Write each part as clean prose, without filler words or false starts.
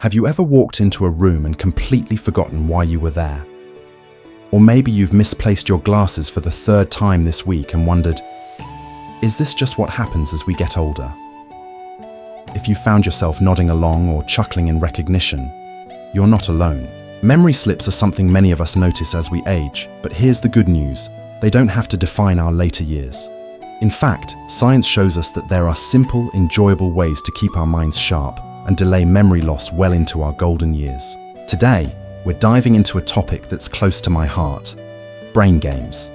Have you ever walked into a room and completely forgotten why you were there? Or maybe you've misplaced your glasses for the third time this week and wondered, is this just what happens as we get older? If you found yourself nodding along or chuckling in recognition, you're not alone. Memory slips are something many of us notice as we age, but here's the good news: they don't have to define our later years. In fact, science shows us that there are simple, enjoyable ways to keep our minds sharp and delay memory loss well into our golden years. Today, we're diving into a topic that's close to my heart: brain games.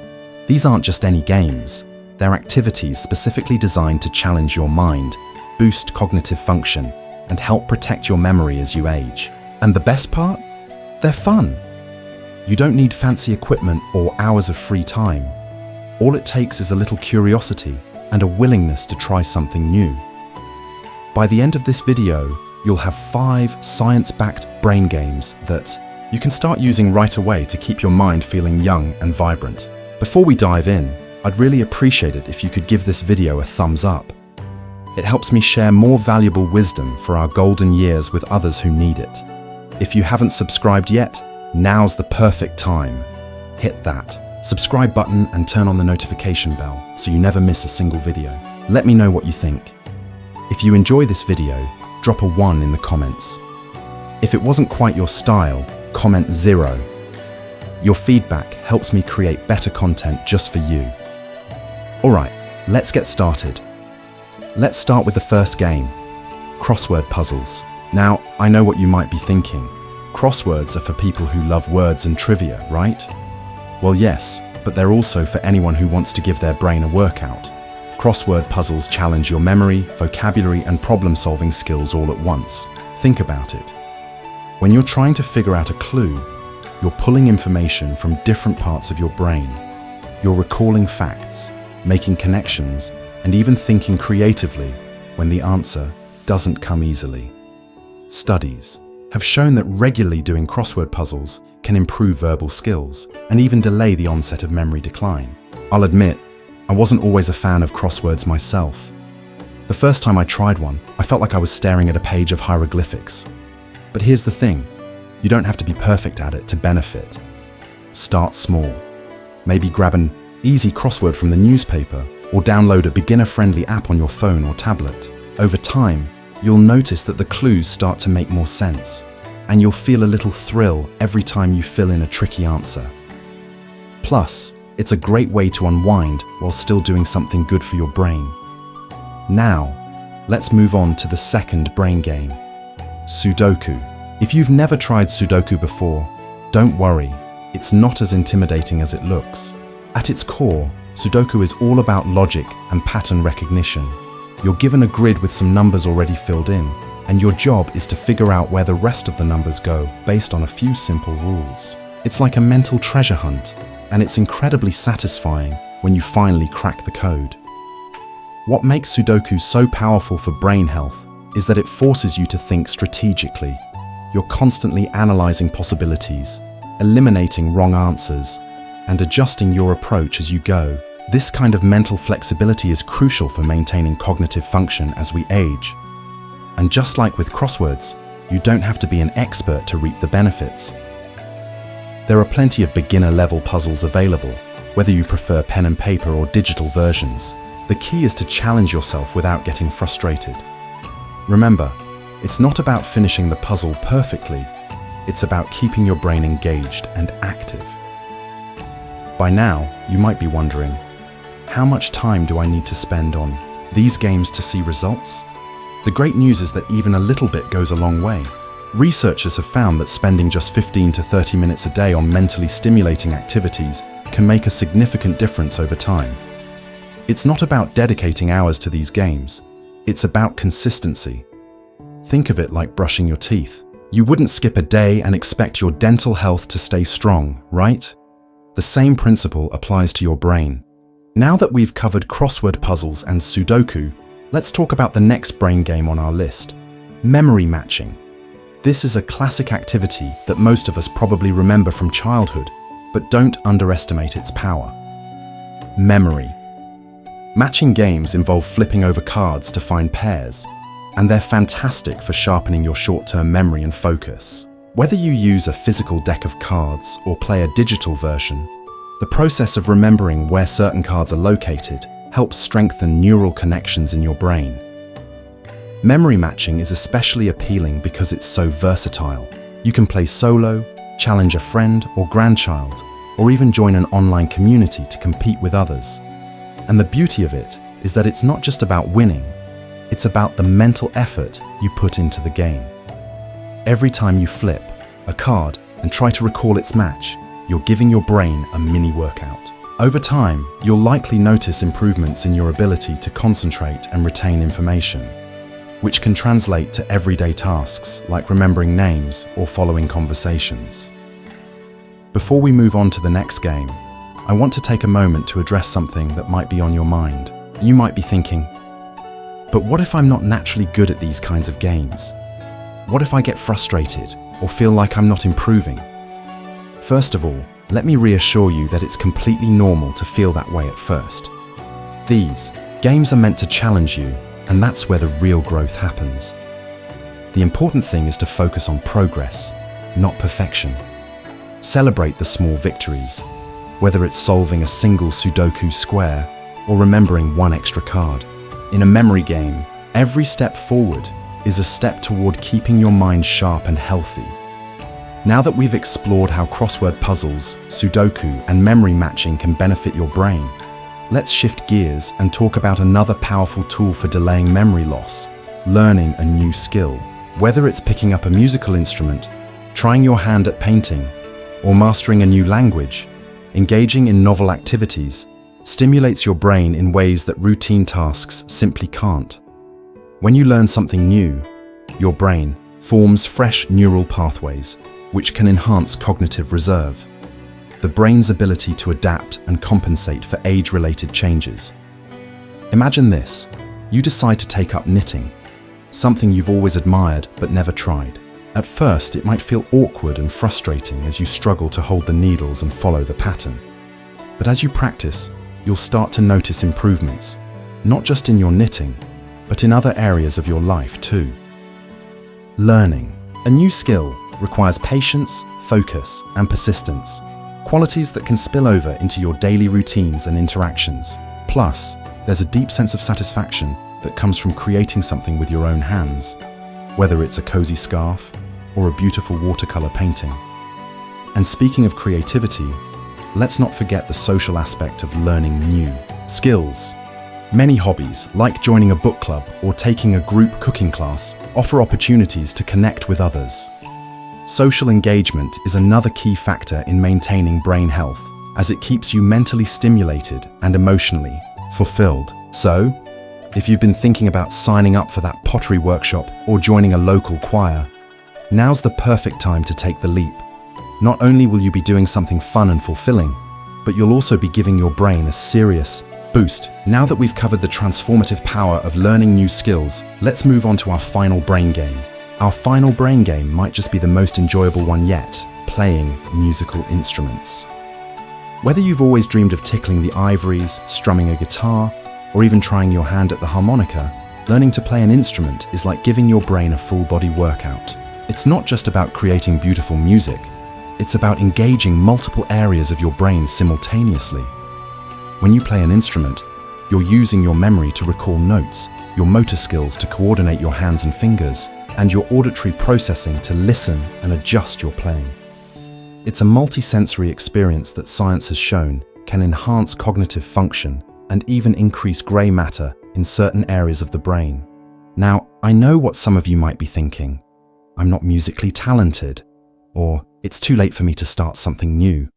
These aren't just any games. They're activities specifically designed to challenge your mind, boost cognitive function, and help protect your memory as you age. And the best part? They're fun. You don't need fancy equipment or hours of free time. All it takes is a little curiosity and a willingness to try something new. By the end of this video, you'll have 5 science-backed brain games that you can start using right away to keep your mind feeling young and vibrant. Before we dive in, I'd really appreciate it if you could give this video a thumbs up. It helps me share more valuable wisdom for our golden years with others who need it. If you haven't subscribed yet, now's the perfect time. Hit that subscribe button and turn on the notification bell so you never miss a single video. Let me know what you think. If you enjoy this video, drop a 1 in the comments. If it wasn't quite your style, comment 0. Your feedback helps me create better content just for you. Alright, let's get started. Let's start with the first game, crossword puzzles. Now, I know what you might be thinking. Crosswords are for people who love words and trivia, right? Well, yes, but they're also for anyone who wants to give their brain a workout. Crossword puzzles challenge your memory, vocabulary, and problem-solving skills all at once. Think about it. When you're trying to figure out a clue, you're pulling information from different parts of your brain. You're recalling facts, making connections, and even thinking creatively when the answer doesn't come easily. Studies have shown that regularly doing crossword puzzles can improve verbal skills and even delay the onset of memory decline. I'll admit, I wasn't always a fan of crosswords myself. The first time I tried one, I felt like I was staring at a page of hieroglyphics. But here's the thing, you don't have to be perfect at it to benefit. Start small. Maybe grab an easy crossword from the newspaper or download a beginner-friendly app on your phone or tablet. Over time, you'll notice that the clues start to make more sense, and you'll feel a little thrill every time you fill in a tricky answer. Plus, it's a great way to unwind while still doing something good for your brain. Now, let's move on to the second brain game, Sudoku. If you've never tried Sudoku before, don't worry, it's not as intimidating as it looks. At its core, Sudoku is all about logic and pattern recognition. You're given a grid with some numbers already filled in, and your job is to figure out where the rest of the numbers go based on a few simple rules. It's like a mental treasure hunt, and it's incredibly satisfying when you finally crack the code. What makes Sudoku so powerful for brain health is that it forces you to think strategically. You're constantly analyzing possibilities, eliminating wrong answers, and adjusting your approach as you go. This kind of mental flexibility is crucial for maintaining cognitive function as we age. And just like with crosswords, you don't have to be an expert to reap the benefits. There are plenty of beginner-level puzzles available, whether you prefer pen and paper or digital versions. The key is to challenge yourself without getting frustrated. Remember, it's not about finishing the puzzle perfectly, it's about keeping your brain engaged and active. By now, you might be wondering, how much time do I need to spend on these games to see results? The great news is that even a little bit goes a long way. Researchers have found that spending just 15 to 30 minutes a day on mentally stimulating activities can make a significant difference over time. It's not about dedicating hours to these games, it's about consistency. Think of it like brushing your teeth. You wouldn't skip a day and expect your dental health to stay strong, right? The same principle applies to your brain. Now that we've covered crossword puzzles and Sudoku, let's talk about the next brain game on our list, memory matching. This is a classic activity that most of us probably remember from childhood, but don't underestimate its power. Memory. Matching games involve flipping over cards to find pairs. and they're fantastic for sharpening your short-term memory and focus. Whether you use a physical deck of cards or play a digital version, the process of remembering where certain cards are located helps strengthen neural connections in your brain. Memory matching is especially appealing because it's so versatile. You can play solo, challenge a friend or grandchild, or even join an online community to compete with others. And the beauty of it is that it's not just about winning, it's about the mental effort you put into the game. Every time you flip a card and try to recall its match, you're giving your brain a mini workout. Over time, you'll likely notice improvements in your ability to concentrate and retain information, which can translate to everyday tasks like remembering names or following conversations. Before we move on to the next game, I want to take a moment to address something that might be on your mind. You might be thinking, but what if I'm not naturally good at these kinds of games? What if I get frustrated or feel like I'm not improving? First of all, let me reassure you that it's completely normal to feel that way at first. These games are meant to challenge you, and that's where the real growth happens. The important thing is to focus on progress, not perfection. Celebrate the small victories, whether it's solving a single Sudoku square or remembering one extra card. In a memory game, every step forward is a step toward keeping your mind sharp and healthy. Now that we've explored how crossword puzzles, Sudoku, and memory matching can benefit your brain, let's shift gears and talk about another powerful tool for delaying memory loss: learning a new skill. Whether it's picking up a musical instrument, trying your hand at painting, or mastering a new language, engaging in novel activities stimulates your brain in ways that routine tasks simply can't. When you learn something new, your brain forms fresh neural pathways, which can enhance cognitive reserve, the brain's ability to adapt and compensate for age-related changes. Imagine this: you decide to take up knitting, something you've always admired but never tried. At first, it might feel awkward and frustrating as you struggle to hold the needles and follow the pattern. But as you practice, you'll start to notice improvements, not just in your knitting, but in other areas of your life too. Learning a new skill requires patience, focus, and persistence, qualities that can spill over into your daily routines and interactions. Plus, there's a deep sense of satisfaction that comes from creating something with your own hands, whether it's a cozy scarf or a beautiful watercolor painting. And speaking of creativity, let's not forget the social aspect of learning new skills. Many hobbies, like joining a book club or taking a group cooking class, offer opportunities to connect with others. Social engagement is another key factor in maintaining brain health, as it keeps you mentally stimulated and emotionally fulfilled. So, if you've been thinking about signing up for that pottery workshop or joining a local choir, now's the perfect time to take the leap. Not only will you be doing something fun and fulfilling, but you'll also be giving your brain a serious boost. Now that we've covered the transformative power of learning new skills, let's move on to our final brain game. Our final brain game might just be the most enjoyable one yet: playing musical instruments. Whether you've always dreamed of tickling the ivories, strumming a guitar, or even trying your hand at the harmonica, learning to play an instrument is like giving your brain a full-body workout. It's not just about creating beautiful music, it's about engaging multiple areas of your brain simultaneously. When you play an instrument, you're using your memory to recall notes, your motor skills to coordinate your hands and fingers, and your auditory processing to listen and adjust your playing. It's a multi-sensory experience that science has shown can enhance cognitive function and even increase grey matter in certain areas of the brain. Now, I know what some of you might be thinking: I'm not musically talented, or it's too late for me to start something new.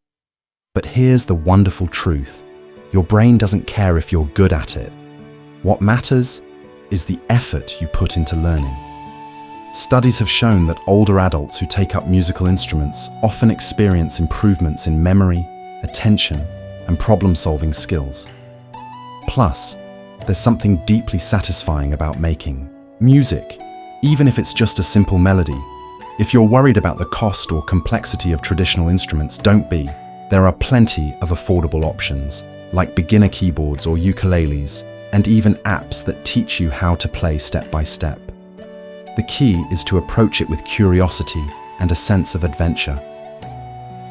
But here's the wonderful truth: your brain doesn't care if you're good at it. What matters is the effort you put into learning. Studies have shown that older adults who take up musical instruments often experience improvements in memory, attention, and problem-solving skills. Plus, there's something deeply satisfying about making music, even if it's just a simple melody. If you're worried about the cost or complexity of traditional instruments, don't be. There are plenty of affordable options, like beginner keyboards or ukuleles, and even apps that teach you how to play step by step. The key is to approach it with curiosity and a sense of adventure.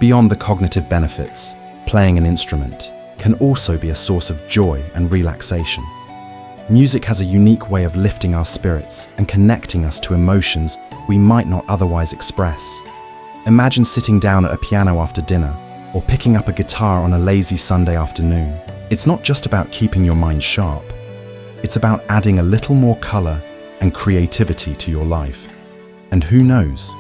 Beyond the cognitive benefits, playing an instrument can also be a source of joy and relaxation. Music has a unique way of lifting our spirits and connecting us to emotions we might not otherwise express. Imagine sitting down at a piano after dinner or picking up a guitar on a lazy Sunday afternoon. It's not just about keeping your mind sharp. It's about adding a little more color and creativity to your life. And who knows,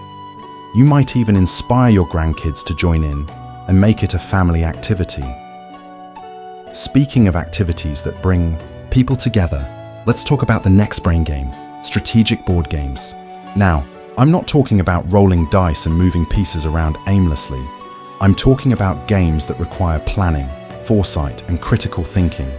you might even inspire your grandkids to join in and make it a family activity. Speaking of activities that bring people together, let's talk about the next brain game, strategic board games. Now, I'm not talking about rolling dice and moving pieces around aimlessly. I'm talking about games that require planning, foresight, and critical thinking.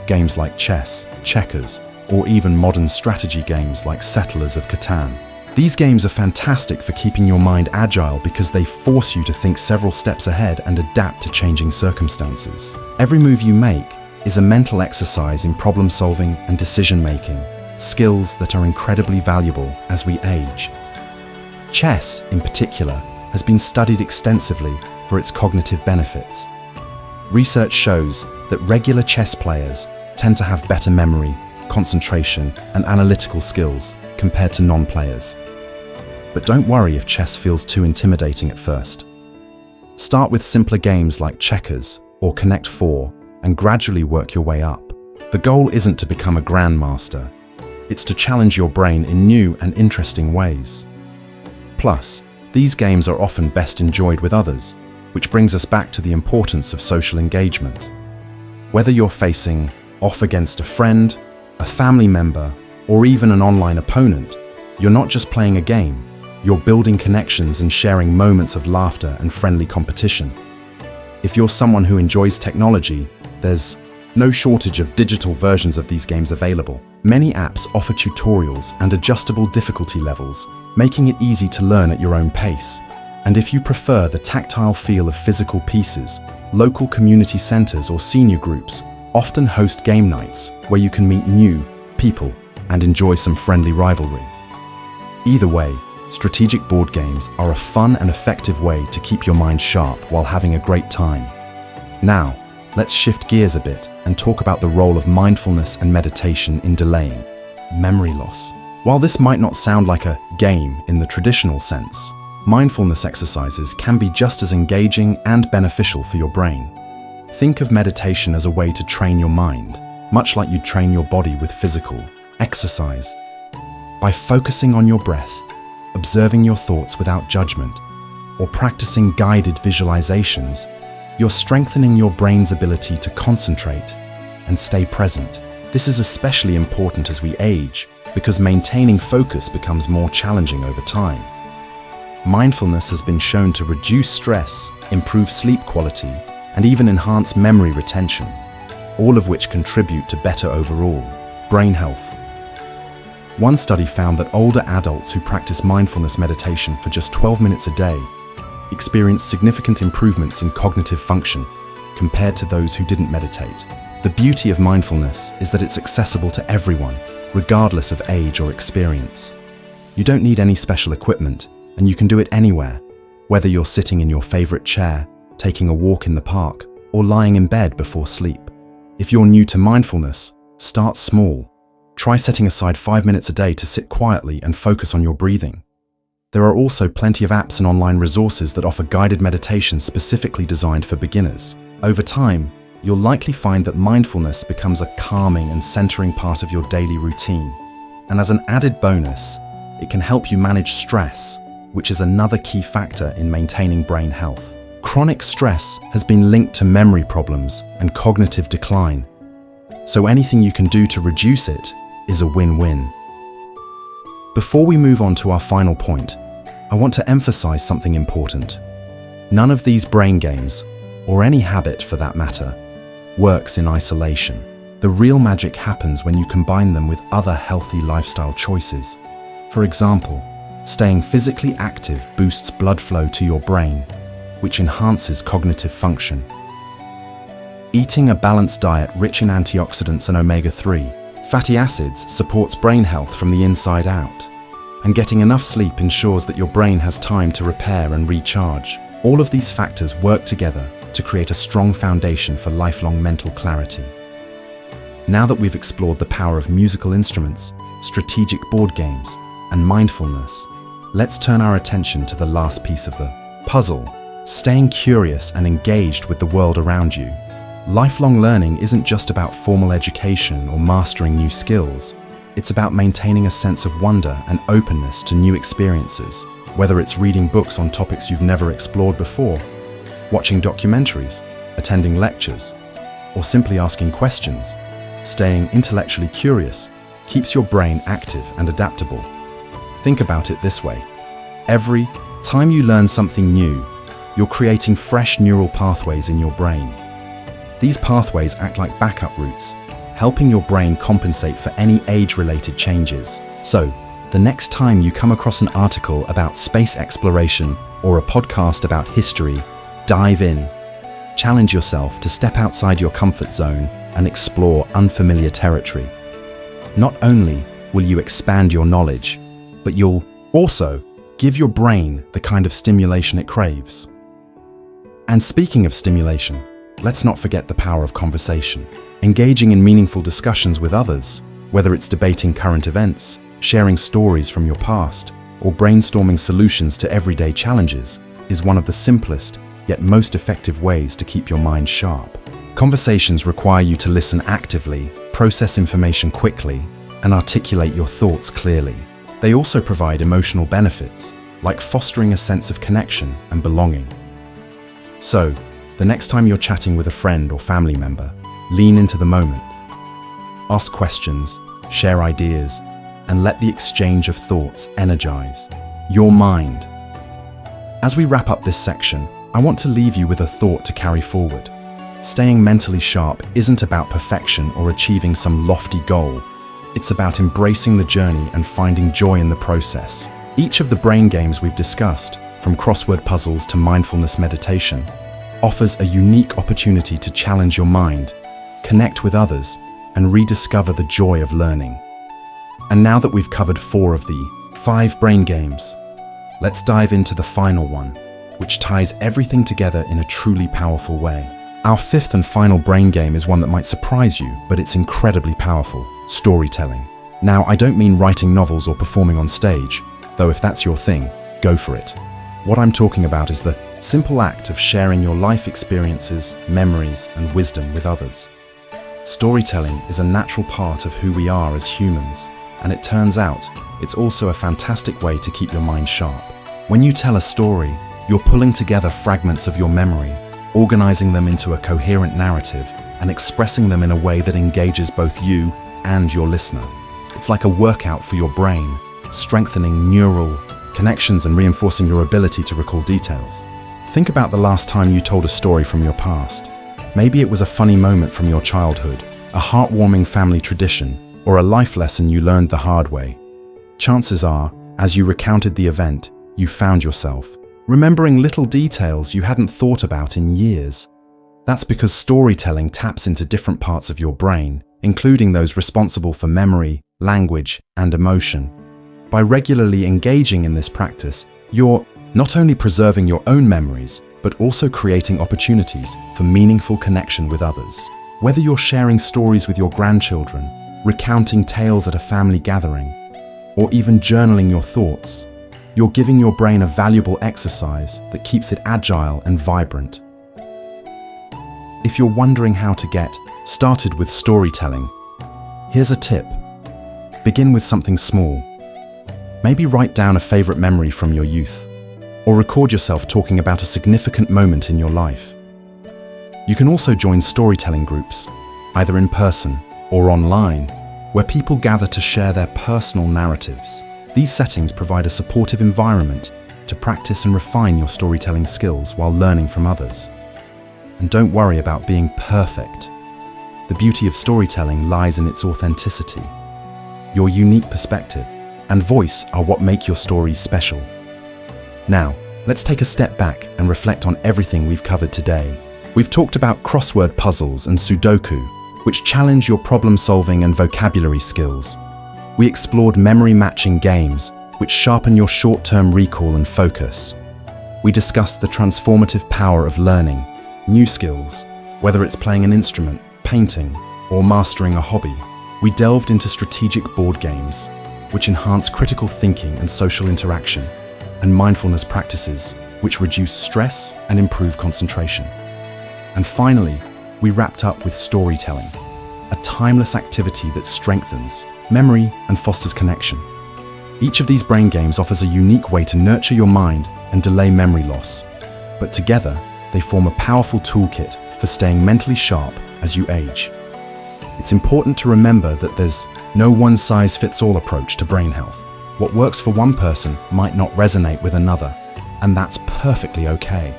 Games like chess, checkers, or even modern strategy games like Settlers of Catan. These games are fantastic for keeping your mind agile because they force you to think several steps ahead and adapt to changing circumstances. Every move you make is a mental exercise in problem solving and decision making, skills that are incredibly valuable as we age. Chess, in particular, has been studied extensively for its cognitive benefits. Research shows that regular chess players tend to have better memory, concentration, and analytical skills compared to non-players. But don't worry if chess feels too intimidating at first. Start with simpler games like checkers or Connect 4 and gradually work your way up. The goal isn't to become a grandmaster. It's to challenge your brain in new and interesting ways. Plus, these games are often best enjoyed with others, which brings us back to the importance of social engagement. Whether you're facing off against a friend, a family member, or even an online opponent, you're not just playing a game, you're building connections and sharing moments of laughter and friendly competition. If you're someone who enjoys technology, there's no shortage of digital versions of these games available. Many apps offer tutorials and adjustable difficulty levels, making it easy to learn at your own pace. And if you prefer the tactile feel of physical pieces, local community centers or senior groups often host game nights where you can meet new people and enjoy some friendly rivalry. Either way, strategic board games are a fun and effective way to keep your mind sharp while having a great time. Now, let's shift gears a bit and talk about the role of mindfulness and meditation in delaying memory loss. While this might not sound like a game in the traditional sense, mindfulness exercises can be just as engaging and beneficial for your brain. Think of meditation as a way to train your mind, much like you'd train your body with physical exercise. By focusing on your breath, observing your thoughts without judgment, or practicing guided visualizations, you're strengthening your brain's ability to concentrate and stay present. This is especially important as we age, because maintaining focus becomes more challenging over time. Mindfulness has been shown to reduce stress, improve sleep quality, and even enhance memory retention, all of which contribute to better overall brain health. One study found that older adults who practice mindfulness meditation for just 12 minutes a day experienced significant improvements in cognitive function compared to those who didn't meditate. The beauty of mindfulness is that it's accessible to everyone, regardless of age or experience. You don't need any special equipment, and you can do it anywhere, whether you're sitting in your favorite chair, taking a walk in the park, or lying in bed before sleep. If you're new to mindfulness, start small. Try setting aside 5 minutes a day to sit quietly and focus on your breathing. There are also plenty of apps and online resources that offer guided meditations specifically designed for beginners. Over time, you'll likely find that mindfulness becomes a calming and centering part of your daily routine. And as an added bonus, it can help you manage stress, which is another key factor in maintaining brain health. Chronic stress has been linked to memory problems and cognitive decline, so anything you can do to reduce it is a win-win. Before we move on to our final point, I want to emphasize something important. None of these brain games, or any habit for that matter, works in isolation. The real magic happens when you combine them with other healthy lifestyle choices. For example, staying physically active boosts blood flow to your brain, which enhances cognitive function. Eating a balanced diet rich in antioxidants and omega-3 fatty acids supports brain health from the inside out. and getting enough sleep ensures that your brain has time to repair and recharge. All of these factors work together to create a strong foundation for lifelong mental clarity. Now that we've explored the power of musical instruments, strategic board games, and mindfulness, let's turn our attention to the last piece of the puzzle, staying curious and engaged with the world around you. Lifelong learning isn't just about formal education or mastering new skills. It's about maintaining a sense of wonder and openness to new experiences, whether it's reading books on topics you've never explored before, watching documentaries, attending lectures, or simply asking questions. Staying intellectually curious keeps your brain active and adaptable. Think about it this way. Every time you learn something new, you're creating fresh neural pathways in your brain. These pathways act like backup routes, helping your brain compensate for any age-related changes. So, the next time you come across an article about space exploration or a podcast about history, dive in. Challenge yourself to step outside your comfort zone and explore unfamiliar territory. Not only will you expand your knowledge, but you'll also give your brain the kind of stimulation it craves. And speaking of stimulation, let's not forget the power of conversation. Engaging in meaningful discussions with others, whether it's debating current events, sharing stories from your past, or brainstorming solutions to everyday challenges, is one of the simplest yet most effective ways to keep your mind sharp. Conversations require you to listen actively, process information quickly, and articulate your thoughts clearly. They also provide emotional benefits, like fostering a sense of connection and belonging. So, the next time you're chatting with a friend or family member, lean into the moment. Ask questions, share ideas, and let the exchange of thoughts energize your mind. As we wrap up this section, I want to leave you with a thought to carry forward. Staying mentally sharp isn't about perfection or achieving some lofty goal. It's about embracing the journey and finding joy in the process. Each of the brain games we've discussed, from crossword puzzles to mindfulness meditation, offers a unique opportunity to challenge your mind, connect with others, and rediscover the joy of learning. And now that we've covered 4 of the 5 brain games, let's dive into the final one, which ties everything together in a truly powerful way. Our 5th and final brain game is one that might surprise you, but it's incredibly powerful: storytelling. Now, I don't mean writing novels or performing on stage, though if that's your thing, go for it. What I'm talking about is the simple act of sharing your life experiences, memories, and wisdom with others. Storytelling is a natural part of who we are as humans, and it turns out it's also a fantastic way to keep your mind sharp. When you tell a story, you're pulling together fragments of your memory, organizing them into a coherent narrative, and expressing them in a way that engages both you and your listener. It's like a workout for your brain, strengthening neural connections and reinforcing your ability to recall details. Think about the last time you told a story from your past. Maybe it was a funny moment from your childhood, a heartwarming family tradition, or a life lesson you learned the hard way. Chances are, as you recounted the event, you found yourself remembering little details you hadn't thought about in years. That's because storytelling taps into different parts of your brain, including those responsible for memory, language, and emotion. By regularly engaging in this practice, you're not only preserving your own memories, but also creating opportunities for meaningful connection with others. Whether you're sharing stories with your grandchildren, recounting tales at a family gathering, or even journaling your thoughts, you're giving your brain a valuable exercise that keeps it agile and vibrant. If you're wondering how to get started with storytelling, here's a tip. Begin with something small. Maybe write down a favorite memory from your youth, or record yourself talking about a significant moment in your life. You can also join storytelling groups, either in person or online, where people gather to share their personal narratives. These settings provide a supportive environment to practice and refine your storytelling skills while learning from others. And don't worry about being perfect. The beauty of storytelling lies in its authenticity. Your unique perspective and voice are what make your stories special. Now, let's take a step back and reflect on everything we've covered today. We've talked about crossword puzzles and Sudoku, which challenge your problem-solving and vocabulary skills. We explored memory-matching games, which sharpen your short-term recall and focus. We discuss the transformative power of learning new skills, whether it's playing an instrument, painting, or mastering a hobby. We delved into strategic board games, which enhance critical thinking and social interaction, and mindfulness practices, which reduce stress and improve concentration. And finally, we wrapped up with storytelling, a timeless activity that strengthens memory and fosters connection. Each of these brain games offers a unique way to nurture your mind and delay memory loss, but together they form a powerful toolkit for staying mentally sharp as you age. It's important to remember that there's no one-size-fits-all approach to brain health. What works for one person might not resonate with another, and that's perfectly okay.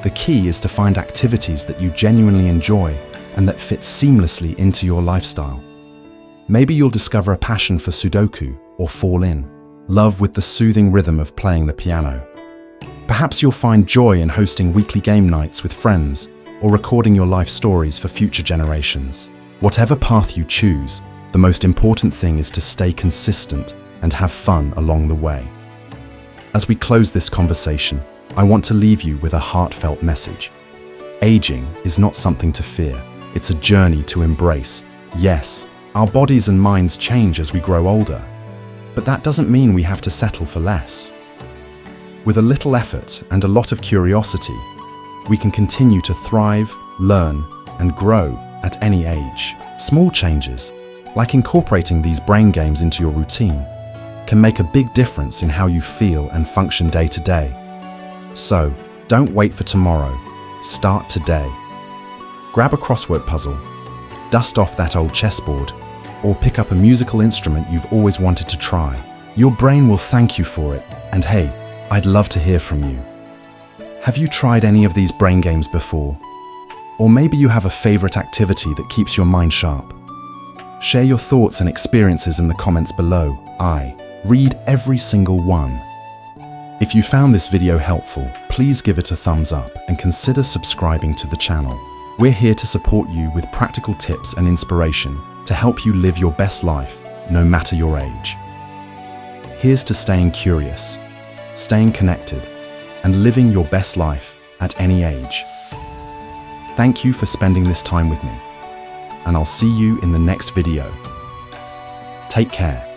The key is to find activities that you genuinely enjoy and that fit seamlessly into your lifestyle. Maybe you'll discover a passion for Sudoku or fall in love with the soothing rhythm of playing the piano. Perhaps you'll find joy in hosting weekly game nights with friends or recording your life stories for future generations. Whatever path you choose, the most important thing is to stay consistent and have fun along the way. As we close this conversation, I want to leave you with a heartfelt message. Aging is not something to fear, it's a journey to embrace. Yes, our bodies and minds change as we grow older, but that doesn't mean we have to settle for less. With a little effort and a lot of curiosity, we can continue to thrive, learn, and grow at any age. Small changes, like incorporating these brain games into your routine, can make a big difference in how you feel and function day to day. So, don't wait for tomorrow. Start today. Grab a crossword puzzle, dust off that old chessboard, or pick up a musical instrument you've always wanted to try. Your brain will thank you for it, and hey, I'd love to hear from you. Have you tried any of these brain games before? Or maybe you have a favorite activity that keeps your mind sharp. Share your thoughts and experiences in the comments below. I read every single one. If you found this video helpful, please give it a thumbs up and consider subscribing to the channel. We're here to support you with practical tips and inspiration to help you live your best life, no matter your age. Here's to staying curious, staying connected, and living your best life at any age. Thank you for spending this time with me, and I'll see you in the next video. Take care.